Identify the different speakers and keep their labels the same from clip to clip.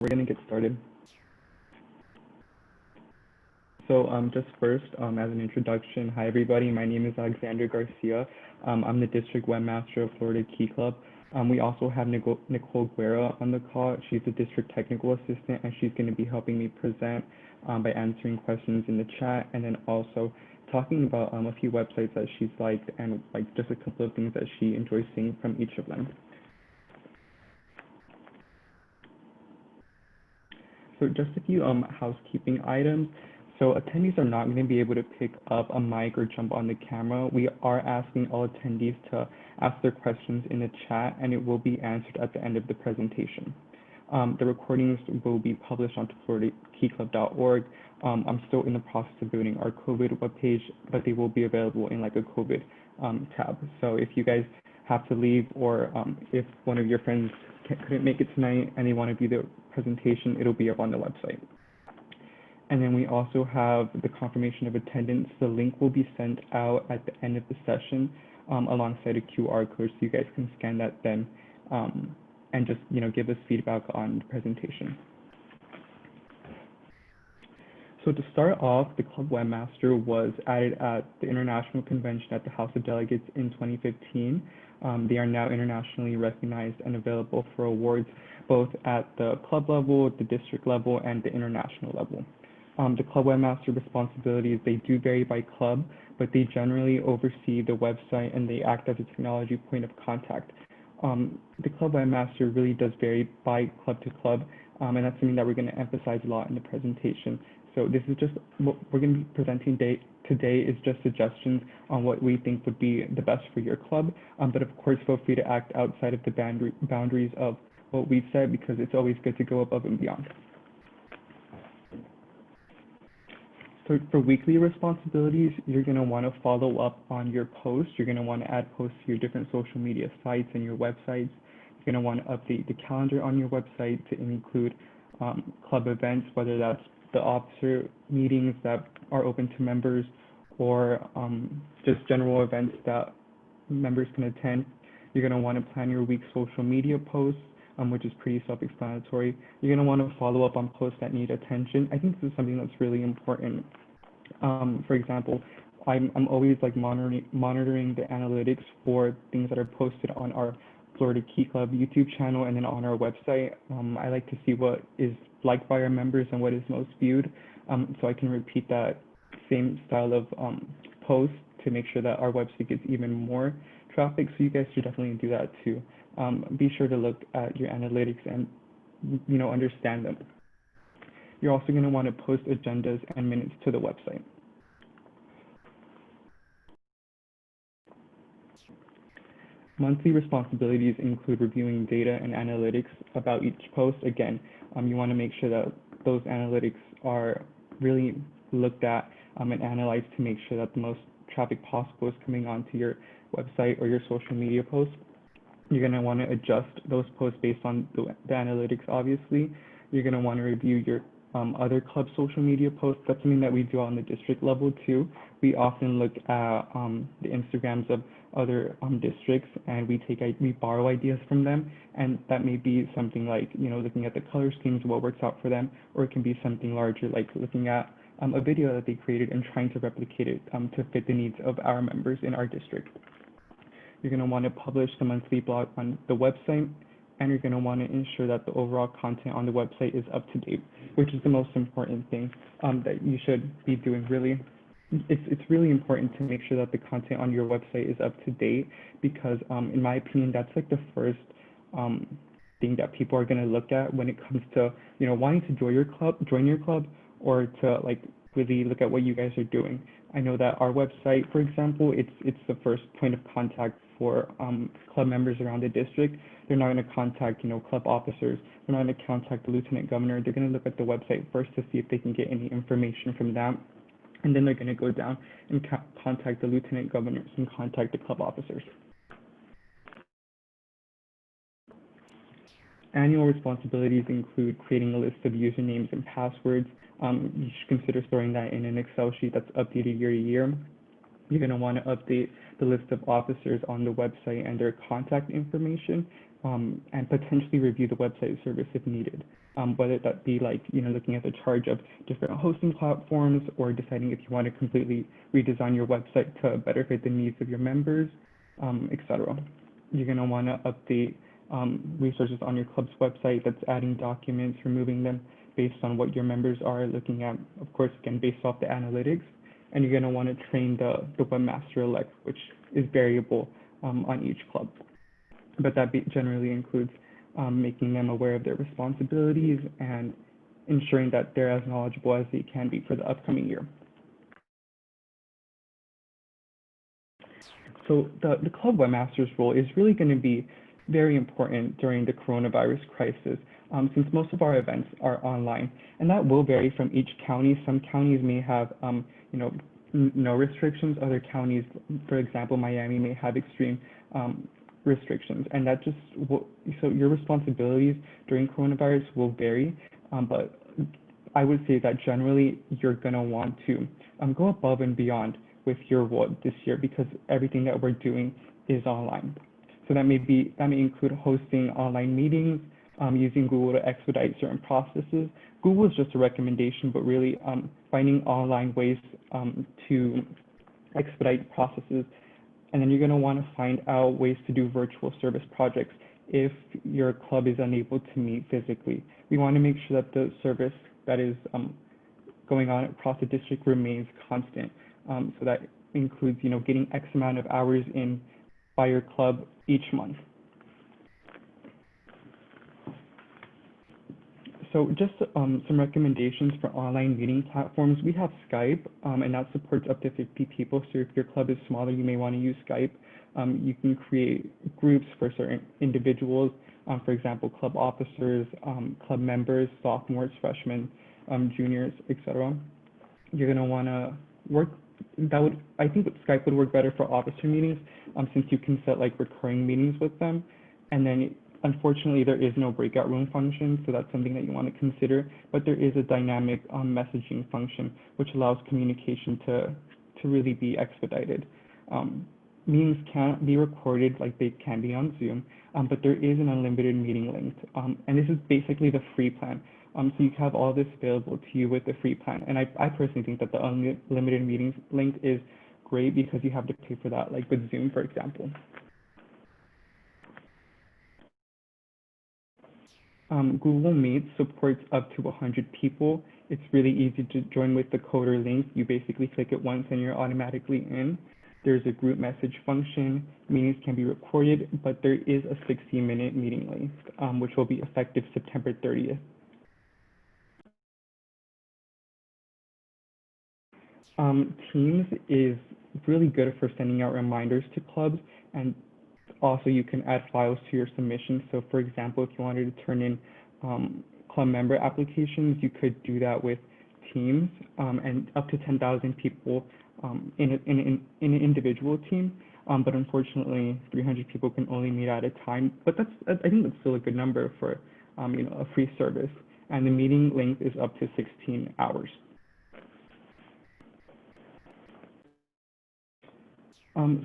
Speaker 1: We're going to get started. So just first, as an introduction, hi everybody, my name is Alexander Garcia. I'm the District Webmaster of Florida Key Club. We also have Nicole Guerra on the call. She's the District Technical Assistant, and she's going to be helping me present by answering questions in the chat, and then also talking about a few websites that she's liked and just a couple of things that she enjoys seeing from each of them. So just a few housekeeping items. So attendees are not going to be able to pick up a mic or jump on the camera. We are asking all attendees to ask their questions in the chat, and it will be answered at the end of the presentation. The recordings will be published onto floridakeyclub.org. I'm still in the process of building our COVID webpage, but they will be available in like a COVID tab. So if you guys have to leave, or if one of your friends couldn't make it tonight and they want to view the presentation, it'll be up on the website. And then we also have the confirmation of attendance. The link will be sent out at the end of the session alongside a QR code, so you guys can scan that then and just give us feedback on the presentation. So to start off, the Club Webmaster was added at the International Convention at the House of Delegates in 2015. They are now internationally recognized and available for awards both at the club level, the district level, and the international level. The Club Webmaster responsibilities, they do vary by club, but they generally oversee the website and they act as a technology point of contact. The Club Webmaster really does vary by club to club, and that's something that we're going to emphasize a lot in the presentation. So this is just what we're going to be presenting today is just suggestions on what we think would be the best for your club, but of course feel free to act outside of the boundaries of what we've said, because it's always good to go above and beyond. So for weekly responsibilities, you're going to want to follow up on your posts. You're going to want to add posts to your different social media sites and your websites. You're going to want to update the calendar on your website to include club events, whether that's the officer meetings that are open to members, or just general events that members can attend. You're going to want to plan your week's social media posts, which is pretty self-explanatory. You're going to want to follow up on posts that need attention. I think this is something that's really important. For example, I'm always monitoring the analytics for things that are posted on our Florida Key Club YouTube channel and then on our website. I like to see what is liked by our members and what is most viewed, so I can repeat that same style of post to make sure that our website gets even more traffic. So you guys should definitely do that too. Be sure to look at your analytics and understand them. You're also going to want to post agendas and minutes to the website. Monthly responsibilities include reviewing data and analytics about each post. Again, you want to make sure that those analytics are really looked at and analyzed to make sure that the most traffic possible is coming onto your website or your social media posts. You're going to want to adjust those posts based on the analytics, obviously. You're going to want to review your other club social media posts. That's something that we do on the district level too. We often look at the Instagrams of other districts, and we borrow ideas from them, and that may be something like looking at the color schemes, what works out for them, or it can be something larger like looking at a video that they created and trying to replicate it to fit the needs of our members in our district. You're going to want to publish the monthly blog on the website, and you're going to want to ensure that the overall content on the website is up to date, which is the most important thing that you should be doing. Really, it's really important to make sure that the content on your website is up to date, because in my opinion, that's like the first thing that people are going to look at when it comes to wanting to join your club, or to really look at what you guys are doing. I know that our website, for example, it's the first point of contact for club members around the district. They're not going to contact, club officers. They're not going to contact the lieutenant governor. They're going to look at the website first to see if they can get any information from that. And then they're going to go down and contact the lieutenant governors and contact the club officers. Annual responsibilities include creating a list of usernames and passwords. You should consider storing that in an Excel sheet that's updated year to year. You're going to want to update the list of officers on the website and their contact information, and potentially review the website service if needed. whether that be like, looking at the charge of different hosting platforms or deciding if you want to completely redesign your website to better fit the needs of your members, etc. You're going to want to update resources on your club's website that's adding documents, removing them based on what your members are looking at, of course, again, based off the analytics. And you're going to want to train the webmaster-elect, which is variable on each club. But that generally includes making them aware of their responsibilities and ensuring that they're as knowledgeable as they can be for the upcoming year. So the club webmaster's role is really going to be very important during the coronavirus crisis, since most of our events are online, and that will vary from each county. Some counties may have, no restrictions. Other counties, for example, Miami, may have extreme restrictions, and that just so your responsibilities during coronavirus will vary. But I would say that generally you're gonna want to go above and beyond with your role this year because everything that we're doing is online. So that may include hosting online meetings, using Google to expedite certain processes. Google is just a recommendation, but really finding online ways to expedite processes. And then you're going to want to find out ways to do virtual service projects if your club is unable to meet physically. We want to make sure that the service that is going on across the district remains constant. So that includes, getting X amount of hours in by your club each month. So just some recommendations for online meeting platforms. We have Skype, and that supports up to 50 people. So if your club is smaller, you may want to use Skype. You can create groups for certain individuals, for example, club officers, club members, sophomores, freshmen, juniors, etc. You're going to want to work. I think Skype would work better for officer meetings, since you can set like recurring meetings with them. And then unfortunately, there is no breakout room function, so that's something that you want to consider. But there is a dynamic messaging function, which allows communication to really be expedited. Meetings can't be recorded like they can be on Zoom, but there is an unlimited meeting link. And this is basically the free plan. So you have all this available to you with the free plan. And I personally think that the unlimited meetings link is great because you have to pay for that, like with Zoom, for example. Google Meet supports up to 100 people. It's really easy to join with the coder link. You basically click it once and you're automatically in. There's a group message function. Meetings can be recorded, but there is a 60-minute meeting length, which will be effective September 30th. Teams is really good for sending out reminders to clubs, and also you can add files to your submission. So for example, if you wanted to turn in club member applications, you could do that with Teams, and up to 10,000 people in an individual team. But unfortunately, 300 people can only meet at a time. But I think that's still a good number for a free service. And the meeting length is up to 16 hours.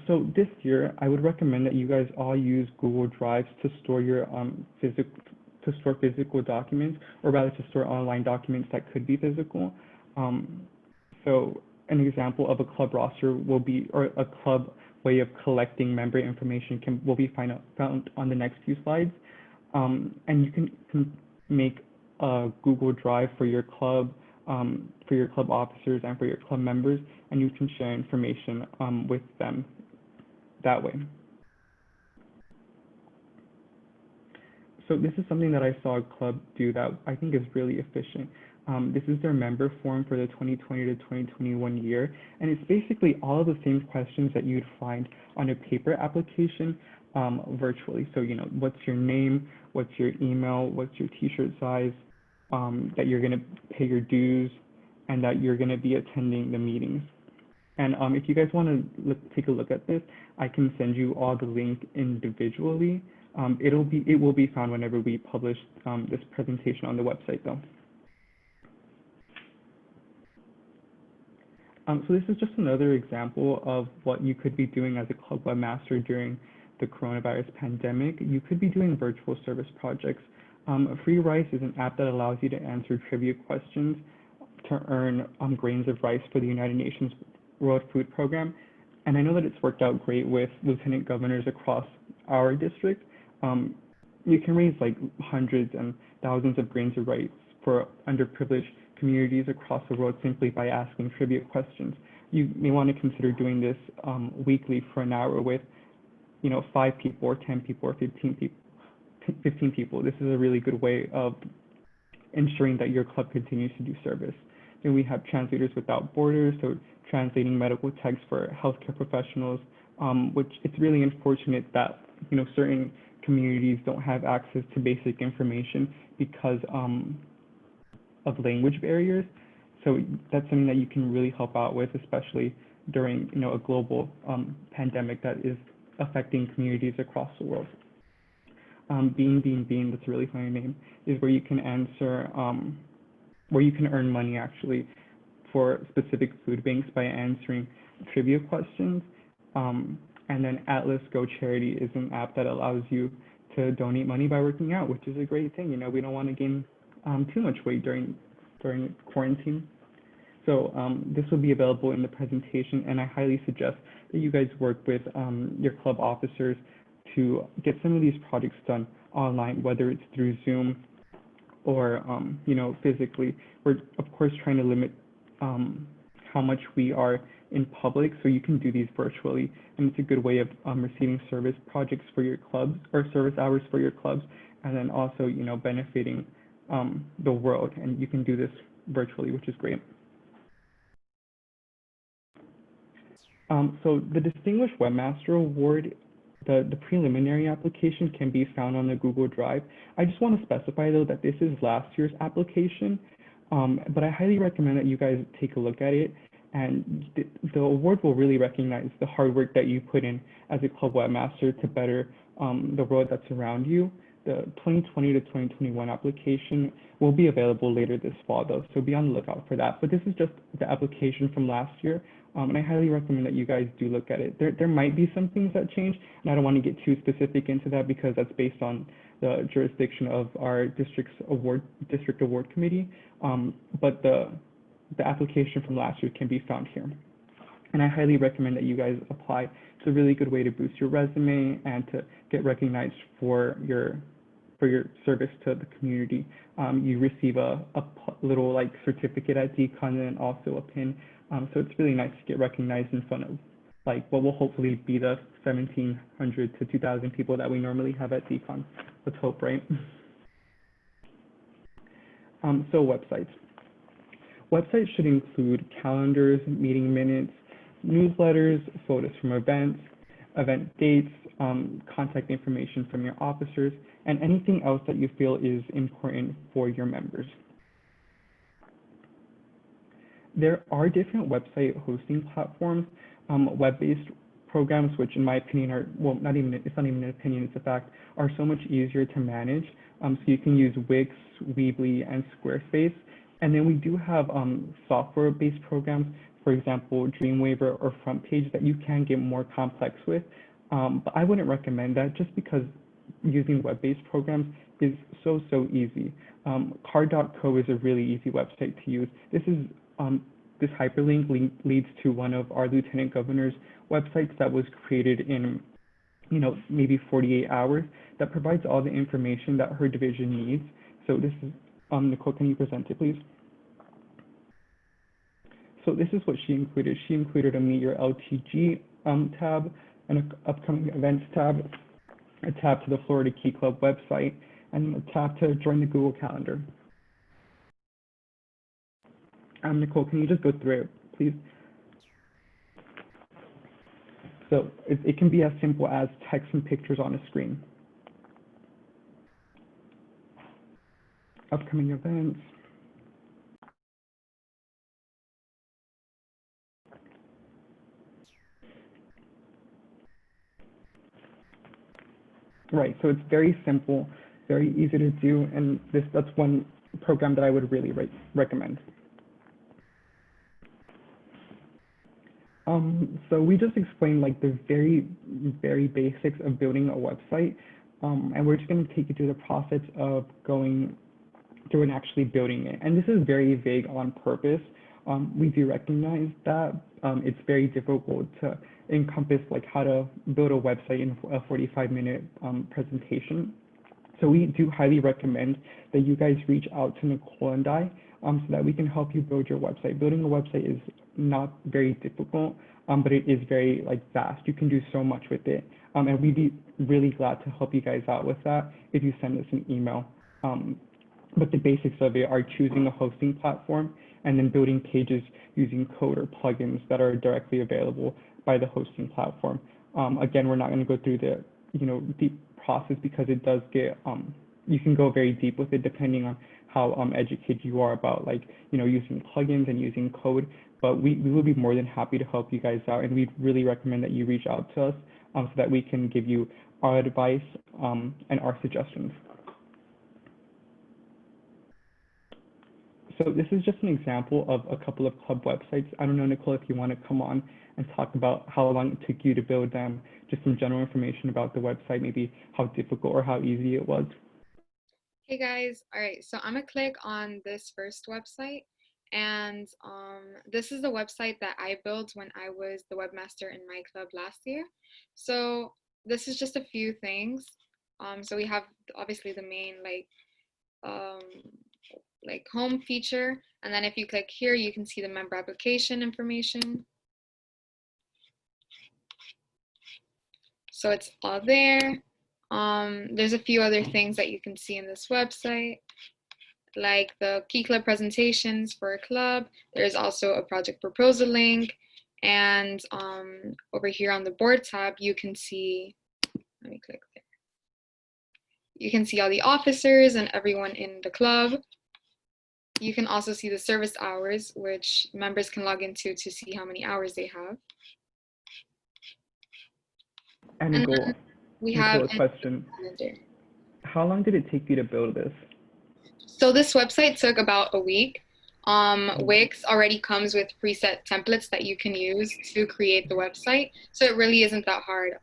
Speaker 1: So this year, I would recommend that you guys all use Google Drives to store your physical documents, or rather to store online documents that could be physical. So an example of a club roster will be, or a club way of collecting member information will be found on the next few slides. And you can make a Google Drive for your club officers and for your club members, and you can share information with them that way. So this is something that I saw a club do that I think is really efficient. This is their member form for the 2020 to 2021 year, and it's basically all of the same questions that you'd find on a paper application virtually. So, what's your name, what's your email, what's your t-shirt size, that you're going to pay your dues, and that you're going to be attending the meetings. And if you guys want to take a look at this, I can send you all the link individually. It will be found whenever we publish this presentation on the website, though. So this is just another example of what you could be doing as a club webmaster during the coronavirus pandemic. You could be doing virtual service projects Free Rice is an app that allows you to answer trivia questions to earn grains of rice for the United Nations World Food Program. And I know that it's worked out great with lieutenant governors across our district. You can raise like hundreds and thousands of grains of rice for underprivileged communities across the world simply by asking trivia questions. You may want to consider doing this weekly for an hour with, 5 people or 10 people or 15 people. 15 people. This is a really good way of ensuring that your club continues to do service. Then we have Translators Without Borders, so translating medical text for healthcare professionals, which it's really unfortunate that certain communities don't have access to basic information because of language barriers. So that's something that you can really help out with, especially during a global pandemic that is affecting communities across the world. Bean, that's a really funny name, is where you can answer, where you can earn money actually for specific food banks by answering trivia questions. And then Atlas Go Charity is an app that allows you to donate money by working out, which is a great thing. We don't want to gain too much weight during quarantine. So this will be available in the presentation, and I highly suggest that you guys work with your club officers to get some of these projects done online, whether it's through Zoom or physically. We're of course trying to limit how much we are in public, so you can do these virtually, and it's a good way of receiving service projects for your clubs or service hours for your clubs, and then also benefiting the world, and you can do this virtually, which is great. So the Distinguished Webmaster Award, the preliminary application can be found on the Google Drive. I just want to specify though that this is last year's application, but I highly recommend that you guys take a look at it, and the award will really recognize the hard work that you put in as a club webmaster to better the world that's around you. The 2020 to 2021 application will be available later this fall though, so be on the lookout for that. But this is just the application from last year, and I highly recommend that you guys do look at it. There might be some things that change, and I don't want to get too specific into that because that's based on the jurisdiction of our district award committee. But the application from last year can be found here. And I highly recommend that you guys apply. It's a really good way to boost your resume and to get recognized for your service to the community. You receive a little like certificate at DCON and also a pin. So it's really nice to get recognized in front of like what will hopefully be the 1,700 to 2,000 people that we normally have at DCON. Let's hope, right? So websites. Websites should include calendars, meeting minutes, newsletters, photos from events, event dates, contact information from your officers, and anything else that you feel is important for your members. There are different website hosting platforms, web-based programs, which in my opinion are, well, it's not even an opinion, it's a fact, are so much easier to manage. So you can use Wix, Weebly, and Squarespace. And then we do have software-based programs, for example, Dreamweaver or FrontPage, that you can get more complex with. But I wouldn't recommend that just because using web-based programs is so easy. Card.co is a really easy website to use. This hyperlink leads to one of our lieutenant governor's websites that was created in maybe 48 hours that provides all the information that her division needs. So this is, Nicole, can you present it, please? So this is what she included. She included a Meet Your LTG tab, an upcoming events tab, a tab to the Florida Key Club website, and a tab to join the Google Calendar. Nicole, can you just go through it, please? So it can be as simple as text and pictures on a screen. Upcoming events. Right, so it's very simple, very easy to do, and that's one program that I would really recommend. So we just explained like the very basics of building a website. and we're just going to take you through the process of going through and actually building it. And this is very vague on purpose. We do recognize that it's very difficult to encompass like how to build a website in a 45-minute presentation. So we do highly recommend that you guys reach out to Nicole and I so that we can help you build your website. Building a website is not very difficult, but it is very like vast. You can do so much with it. And we'd be really glad to help you guys out with that if you send us an email. But the basics of it are choosing a hosting platform and then building pages using code or plugins that are directly available by the hosting platform. Again, we're not going to go through the deep process because it does get you can go very deep with it depending on how educated you are about like using plugins and using code. But we will be more than happy to help you guys out, and we really recommend that you reach out to us so that we can give you our advice and our suggestions. So this is just an example of a couple of club websites. I don't know, Nicole, if you want to come on and talk about how long it took you to build them, just some general information about the website, maybe how difficult or how easy it was.
Speaker 2: Hey guys, all right, so I'm gonna click on this first website, and this is the website that I built when I was the webmaster in my club last year. So this is just a few things. So we have obviously the main like home feature, and then if you click here, you can see the member application information. So it's all there. There's a few other things that you can see in this website, like the key club presentations for a club. There's also a project proposal link, and over here on the board tab, you can see, let me click there. You can see all the officers and everyone in the club. You can also see the service hours, which members can log into to see how many hours they have.
Speaker 1: And Nicole,
Speaker 2: we have
Speaker 1: a question.
Speaker 2: calendar.
Speaker 1: How long did it take you to build this?
Speaker 2: So this website took about a week. Wix already comes with preset templates that you can use to create the website. So it really isn't that hard.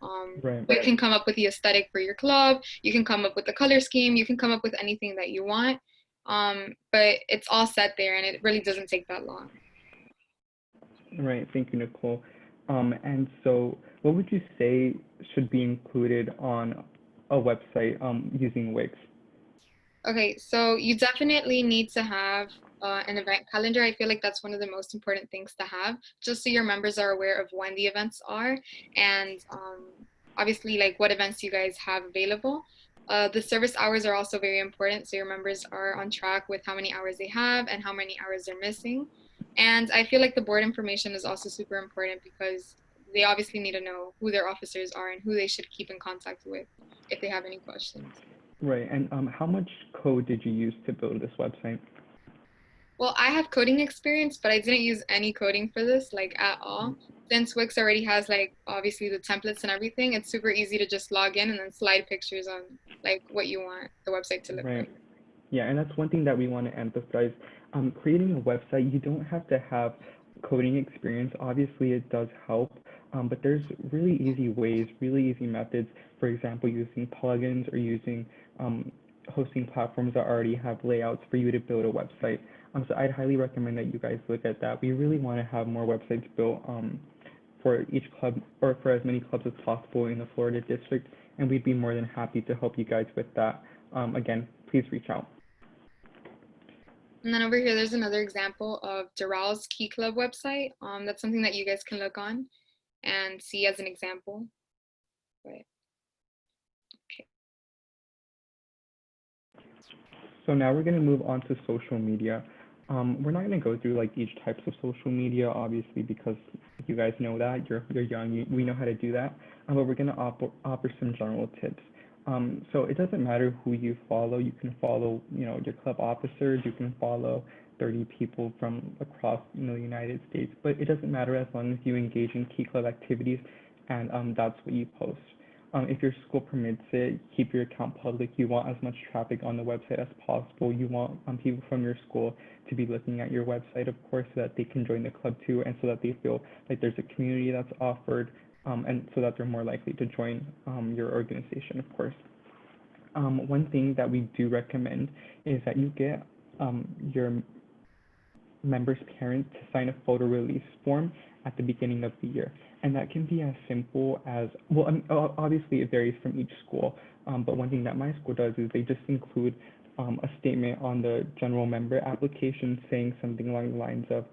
Speaker 1: Right.
Speaker 2: You can come up with the aesthetic for your club. You can come up with the color scheme. You can come up with anything that you want. But it's all set there, and it really doesn't take that long.
Speaker 1: Right. Thank you, Nicole. And so what would you say should be included on a website using Wix?
Speaker 2: Okay, so you definitely need to have an event calendar. I feel like that's one of the most important things to have, just so your members are aware of when the events are, and obviously like what events you guys have available. The service hours are also very important, so your members are on track with how many hours they have and how many hours they're missing. And I feel like the board information is also super important because they obviously need to know who their officers are and who they should keep in contact with if they have any questions.
Speaker 1: Right. And how much code did you use to build this website?
Speaker 2: Well, I have coding experience, but I didn't use any coding for this, like at all. Since Wix already has like obviously the templates and everything, it's super easy to just log in and then slide pictures on like what you want the website to look
Speaker 1: Right.
Speaker 2: like.
Speaker 1: Yeah, and that's one thing that we want to emphasize. Creating a website, you don't have to have coding experience. Obviously, it does help, but there's really easy ways, really easy methods. For example, using plugins or using hosting platforms that already have layouts for you to build a website. So I'd highly recommend that you guys look at that. We really want to have more websites built for each club or for as many clubs as possible in the Florida district, and we'd be more than happy to help you guys with that. Again, please reach out.
Speaker 2: And then over here, there's another example of Dural's Key Club website. That's something that you guys can look on and see as an example. Right. Okay.
Speaker 1: So now we're going to move on to social media. We're not going to go through like each types of social media, obviously, because you guys know that you're young, we know how to do that. But we're going to offer some general tips. So it doesn't matter who you follow. You can follow, your club officers. You can follow 30 people from across, the United States. But it doesn't matter as long as you engage in key club activities, and that's what you post. If your school permits it, keep your account public. You want as much traffic on the website as possible. You want people from your school to be looking at your website, of course, so that they can join the club too, and so that they feel like there's a community that's offered, and so that they're more likely to join your organization, of course. One thing that we do recommend is that you get your members' parents to sign a photo release form at the beginning of the year. And that can be as simple as, well, I mean, obviously it varies from each school, but one thing that my school does is they just include a statement on the general member application saying something along the lines of,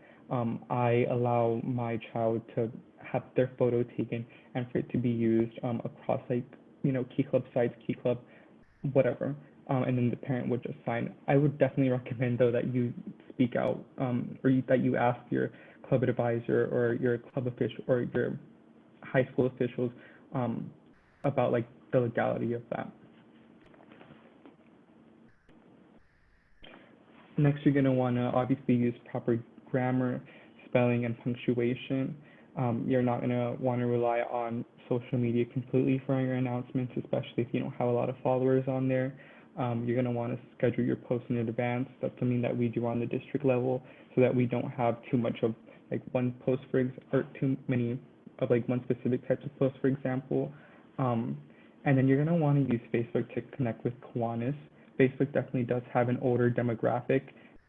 Speaker 1: I allow my child to have their photo taken and for it to be used across like, Key Club sites, Key Club, whatever. And then the parent would just sign. I would definitely recommend though that you speak out that you ask your club advisor or your club official or your high school officials about like the legality of that. Next, you're going to want to obviously use proper grammar, spelling, and punctuation. You're not going to want to rely on social media completely for your announcements, especially if you don't have a lot of followers on there. You're going to want to schedule your posts in advance. That's something that we do on the district level so that we don't have too much of like one post or too many of like one specific type of post, for example. And then you're going to want to use Facebook to connect with Kiwanis. Facebook definitely does have an older demographic,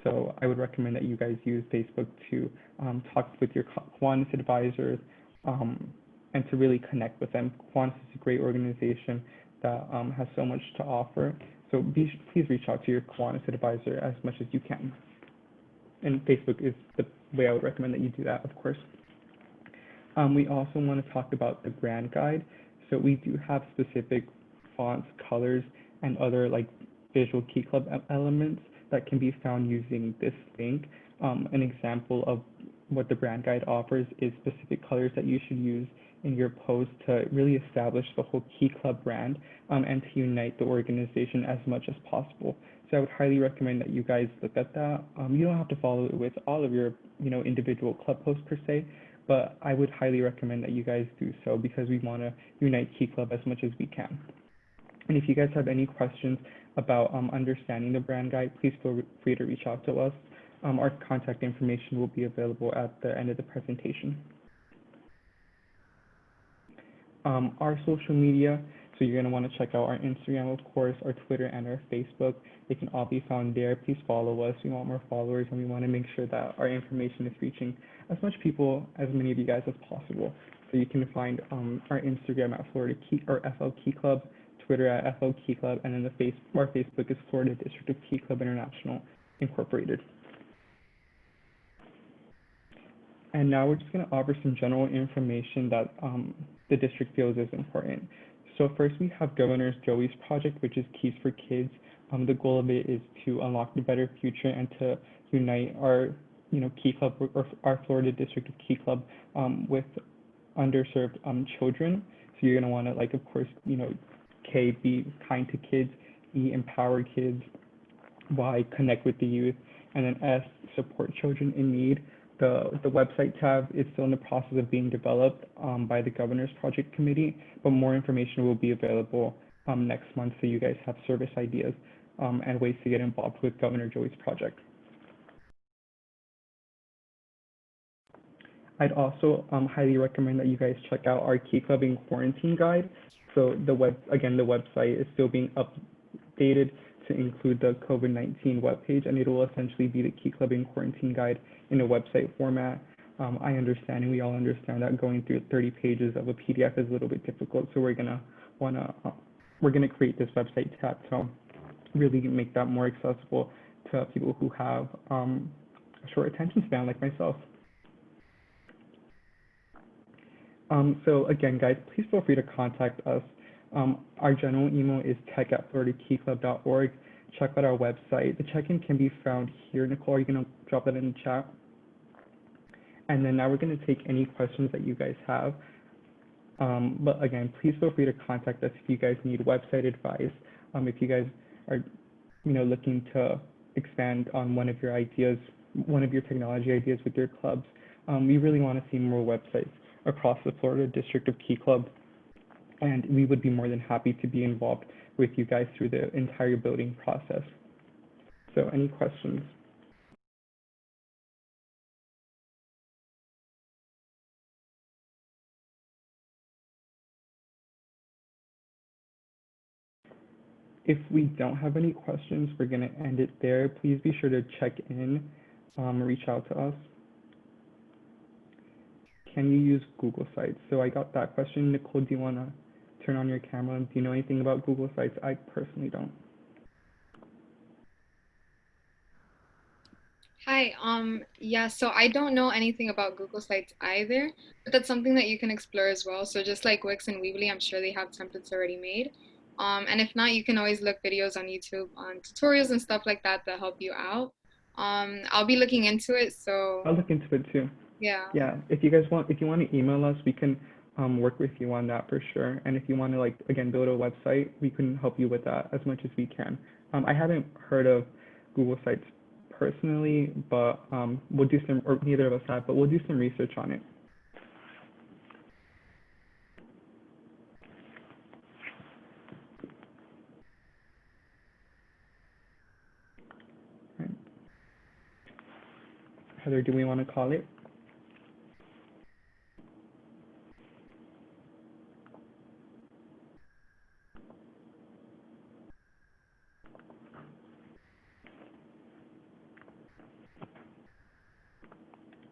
Speaker 1: so I would recommend that you guys use Facebook to talk with your Kiwanis advisors and to really connect with them. Kiwanis is a great organization that has so much to offer, so please reach out to your Kiwanis advisor as much as you can. And Facebook is the way I would recommend that you do that, of course. We also want to talk about the brand guide. So we do have specific fonts, colors, and other like visual Key Club elements that can be found using this link. An example of what the brand guide offers is specific colors that you should use in your post to really establish the whole Key Club brand and to unite the organization as much as possible. So I would highly recommend that you guys look at that. You don't have to follow it with all of your individual club posts per se, but I would highly recommend that you guys do so because we want to unite Key Club as much as we can. And if you guys have any questions about understanding the brand guide, please feel free to reach out to us. Our contact information will be available at the end of the presentation. Our social media, so you're going to want to check out our Instagram, of course, our Twitter, and our Facebook. They can all be found there. Please follow us. We want more followers, and we want to make sure that our information is reaching as many of you guys as possible. So you can find our Instagram at Florida Key or FL Key Club, Twitter at FL Key Club, and then our Facebook is Florida District of Key Club International Incorporated. And now we're just going to offer some general information that the district feels is important. So first we have Governor Joey's project, which is Keys for Kids. The goal of it is to unlock the better future and to unite our Key Club or our Florida District of Key Club with underserved children. So you're going to want to, like, of course, K, be kind to kids, E, empower kids, Y, connect with the youth, and then S, support children in need. The website tab is still in the process of being developed by the Governor's Project Committee, but more information will be available next month so you guys have service ideas and ways to get involved with Governor Joey's project. I'd also highly recommend that you guys check out our Key Club in Quarantine guide. So the website is still being updated to include the COVID-19 webpage, and it will essentially be the Key Club in Quarantine guide in a website format. I understand, and we all understand that going through 30 pages of a PDF is a little bit difficult, so we're gonna create this website tab to really make that more accessible to people who have a short attention span like myself. So again, guys, please feel free to contact us. Our general email is tech@floridakeyclub.org. Check out our website. The check-in can be found here. Nicole, are you going to drop that in the chat? And then now we're going to take any questions that you guys have. But again, please feel free to contact us if you guys need website advice. If you guys are, looking to expand on one of your technology ideas with your clubs. We really want to see more websites across the Florida District of Key Club, and we would be more than happy to be involved with you guys through the entire building process. So any questions? if we don't have any questions, we're going to end it there. Please be sure to check in, reach out to us. Can you use Google Sites? So I got that question. Nicole, do you want to turn on your camera? Do you know anything about Google Sites? I personally don't.
Speaker 2: Hi, yeah, so I don't know anything about Google Sites either, but that's something that you can explore as well. So just like Wix and Weebly, I'm sure they have templates already made. And if not, you can always look videos on YouTube on tutorials and stuff like that that help you out. I'll be looking into it, so
Speaker 1: I'll look into it too.
Speaker 2: yeah.
Speaker 1: Yeah, if you want to email us, we can work with you on that for sure. And if you want to like again build a website, we can help you with that as much as we can. I haven't heard of Google Sites personally, but we'll do some, or neither of us have, but we'll do some research on it. Right. Heather, do we want to call it?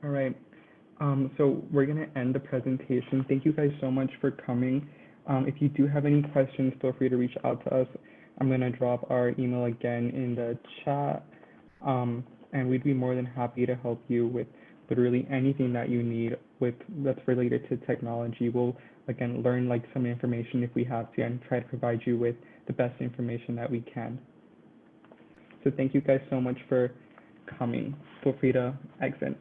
Speaker 1: All right. So we're going to end the presentation. Thank you guys so much for coming. If you do have any questions, feel free to reach out to us. I'm going to drop our email again in the chat, and we'd be more than happy to help you with literally anything that you need that's related to technology. We'll, again, learn like some information if we have to and try to provide you with the best information that we can. So thank you guys so much for coming. Feel free to exit.